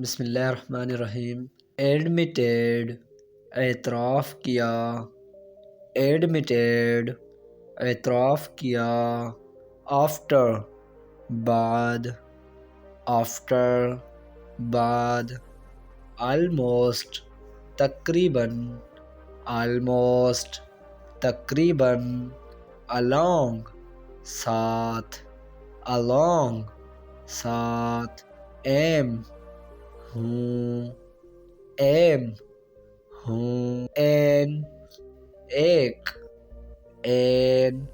بسم اللہ الرحمن الرحیم۔ ایڈمیٹیڈ، اعتراف کیا، ایڈمیٹیڈ، اعتراف کیا۔ آفٹر، بعد، آفٹر، بعد۔ آلموسٹ، تقریباً، آلموسٹ، تقریباً۔ along، ساتھ، along، ساتھ۔ aim، ہوں، aim، ہوں۔ این، ایک، این،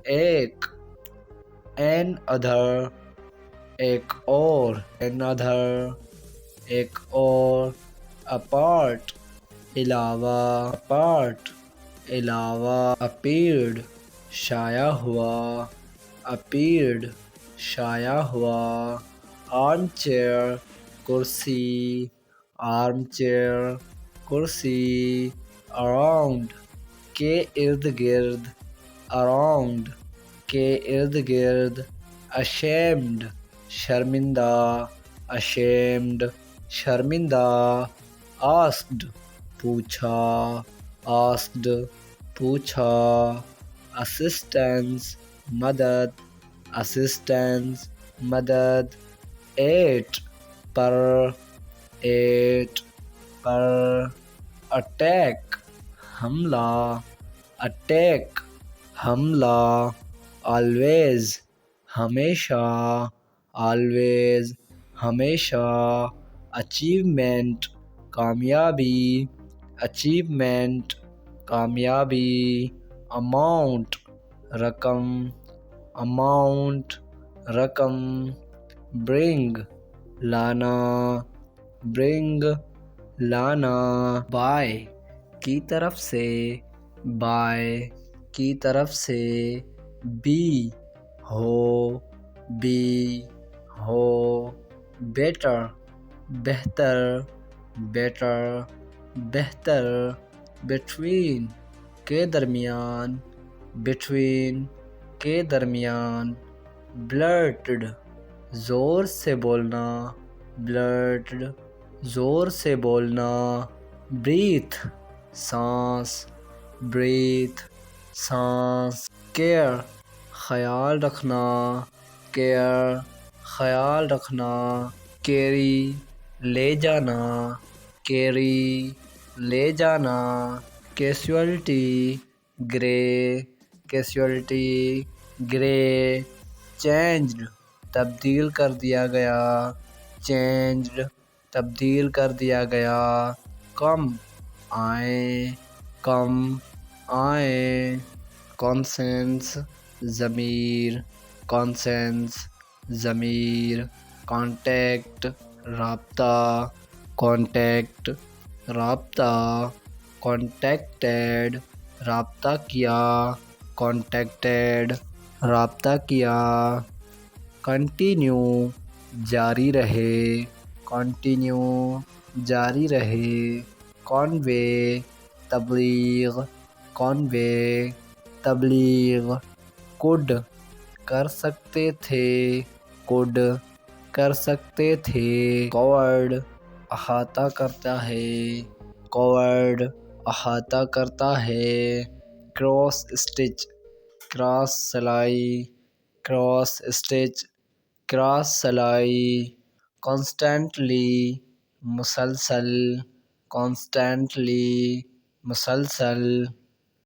ایک۔ این ادر، ایک اور، این ادر، ایک اور۔ اپارٹ، علاوہ، اپارٹ، علاوہ۔ اپیئرڈ، شائع ہوا، اپیئرڈ، شائع ہوا۔ آرم چیئر، کرسی، آرم چیئر، کرسی۔ اراؤنڈ، کے ارد گرد، اراؤنڈ، کے ارد گرد۔ ashamed، شرمندہ، ashamed، شرمندہ۔ asked، پوچھا، asked، پوچھا۔ assistance، مدد، assistance، مدد۔ ایٹ، پر، ایٹ، پر۔ اٹیک، حملہ، اٹیک، حملہ۔ always، ہمیشہ، always، ہمیشہ۔ اچیومنٹ، کامیابی، اچیومنٹ، کامیابی۔ اماؤنٹ، رقم، اماؤنٹ، رقم۔ برنگ، لانا، برنگ، لانا۔ بائے، کی طرف سے، بائے، کی طرف سے۔ بی، ہو، بی، ہو۔ بیٹر، بہتر، بیٹر، بہتر۔ بٹوین، کے درمیان، بٹوین، کے درمیان۔ بلرٹڈ، زور سے بولنا، بلرٹڈ، زور سے بولنا۔ بریتھ، سانس، بریتھ، سانس۔ کیئر، خیال رکھنا، کیئر، خیال رکھنا۔ کیری، لے جانا، کیری، لے جانا۔ کیسویلٹی، گرے، کیسویلٹی، گرے۔ چینجڈ، تبدیل کر دیا گیا، چینجڈ، تبدیل کر دیا گیا۔ کم، آئیں، کم، آئیں۔ کانسنس، ضمیر، کانسنس، ضمیر۔ کانٹیکٹ، رابطہ، کانٹیکٹ، رابطہ۔ کانٹیکٹیڈ، رابطہ کیا، کانٹیکٹیڈ، رابطہ کیا۔ کنٹینیو، جاری رہے، کنٹینیو، جاری رہے۔ کنوے، تبلیغ، کنوے، تبلیغ۔ کوڈ، کر سکتے تھے، کوڈ، کر سکتے تھے۔ کورڈ، احاطہ کرتا ہے، کورڈ، احاطہ کرتا ہے۔ کراس اسٹچ، کراس سلائی، کراس اسٹچ، کراس سلائی۔ کانسٹنٹلی، مسلسل، کانسٹنٹلی، مسلسل۔